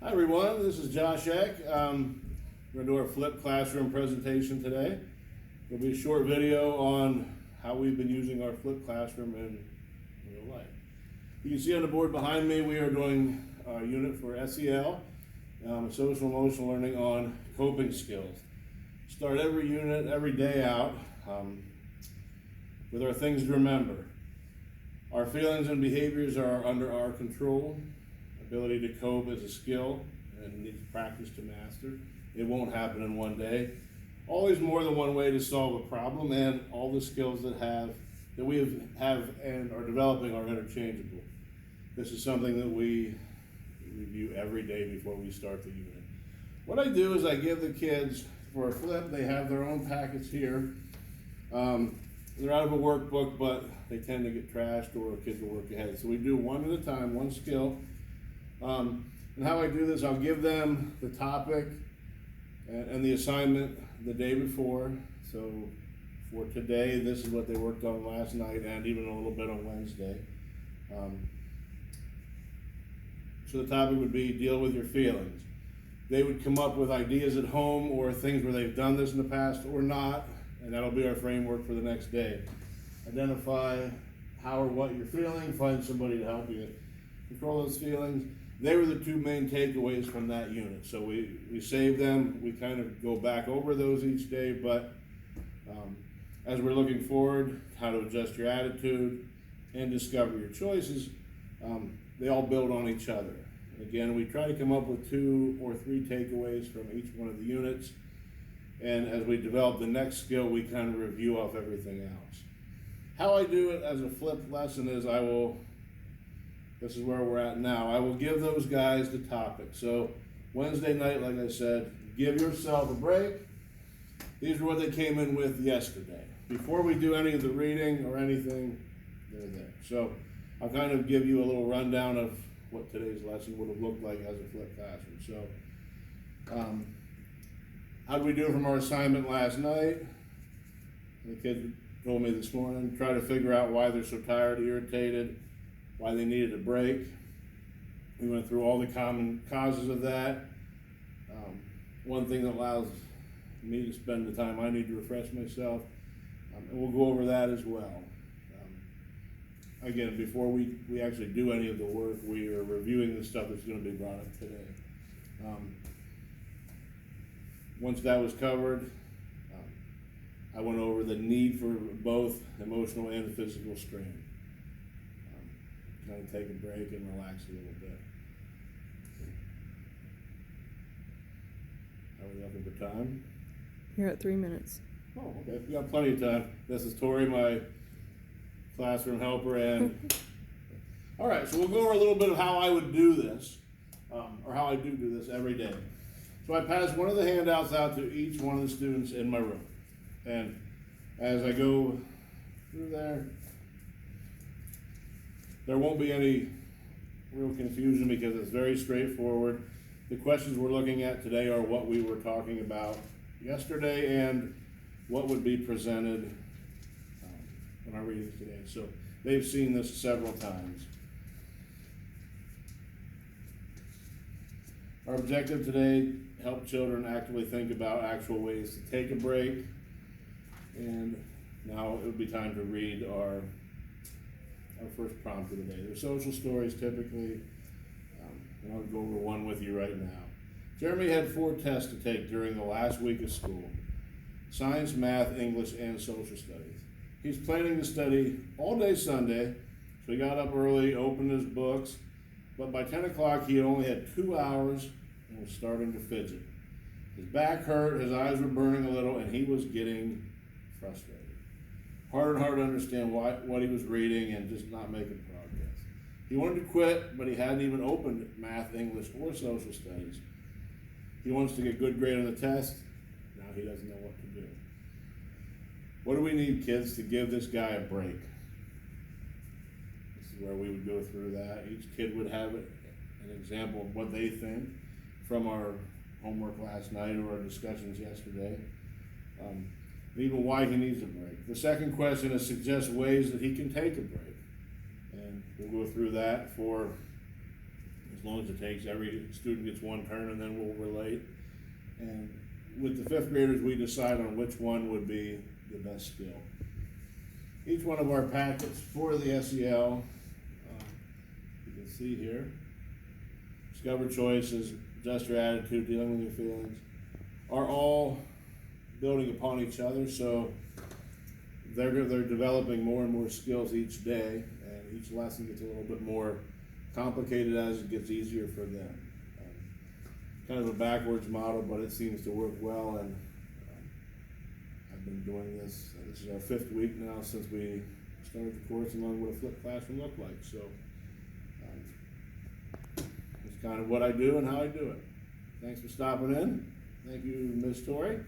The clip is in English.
Hi everyone, this is Josh Eck. We're going to do our flipped classroom presentation today. It'll be a short video on how we've been using our flipped classroom in real life. You can see on the board behind me we are doing a unit for SEL, social emotional learning on coping skills. Start every unit, every day out with our things to remember. Our feelings and behaviors are under our control. Ability to cope is a skill and needs practice to master. It won't happen in one day. Always more than one way to solve a problem, and all the skills that we have and are developing are interchangeable. This is something that we review every day before we start the unit. What I do is I give the kids, for a flip, they have their own packets here. They're out of a workbook, but they tend to get trashed or kids will work ahead. So we do one at a time, one skill. And how I do this, I'll give them the topic and the assignment the day before. So for today, this is what they worked on last night and even a little bit on Wednesday. So the topic would be deal with your feelings. They would come up with ideas at home or things where they've done this in the past or not, and that'll be our framework for the next day. Identify how or what you're feeling, find somebody to help you control those feelings. They were the two main takeaways from that unit. So we save them, we kind of go back over those each day, but as we're looking forward, how to adjust your attitude and discover your choices, they all build on each other. And again, we try to come up with 2 or 3 takeaways from each one of the units. And as we develop the next skill, we kind of review off everything else. How I do it as a flipped lesson is this is where we're at now. I will give those guys the topic. So Wednesday night, like I said, give yourself a break. These are what they came in with yesterday. Before we do any of the reading or anything, they're there. So I'll kind of give you a little rundown of what today's lesson would have looked like as a flipped classroom. So how did we do from our assignment last night? The kids told me this morning, try to figure out why they're so tired, irritated, why they needed a break. We went through all the common causes of that. One thing that allows me to spend the time I need to refresh myself, and we'll go over that as well. Again, before we actually do any of the work, we are reviewing the stuff that's going to be brought up today. Once that was covered, I went over the need for both emotional and physical strain. Kind of take a break and relax a little bit. Are we looking for time? You're at 3 minutes. Oh, okay. We got plenty of time. This is Tori, my classroom helper, and all right. So we'll go over a little bit of how I would do this, or how I do this every day. So I pass one of the handouts out to each one of the students in my room, and as I go through there won't be any real confusion because it's very straightforward. The questions we're looking at today are what we were talking about yesterday and what would be presented in our readings today. So they've seen this several times. Our objective today, help children actively think about actual ways to take a break. And now it would be time to read our first prompt of the day. They're social stories typically, and I'll go over one with you right now. Jeremy had 4 tests to take during the last week of school: science, math, English, and social studies. He's planning to study all day Sunday, so he got up early, opened his books, but by 10 o'clock he only had 2 hours and was starting to fidget. His back hurt, his eyes were burning a little, and he was getting frustrated. Harder and harder to understand what he was reading and just not making progress. He wanted to quit, but he hadn't even opened math, English, or social studies. He wants to get a good grade on the test. Now he doesn't know what to do. What do we need, kids, to give this guy a break? This is where we would go through that. Each kid would have an example of what they think from our homework last night or our discussions yesterday. And even why he needs a break. The second question is suggest ways that he can take a break. And we'll go through that for as long as it takes. Every student gets one turn and then we'll relate. And with the fifth graders, we decide on which one would be the best skill. Each one of our packets for the SEL, you can see here, discover choices, adjust your attitude, dealing with your feelings, are all building upon each other. So they're developing more and more skills each day, and each lesson gets a little bit more complicated as it gets easier for them. Kind of a backwards model, but it seems to work well, and I've been doing this. This is our 5th week now since we started the course and learned what a flipped classroom looked like. So it's kind of what I do and how I do it. Thanks for stopping in. Thank you, Ms. Torrey.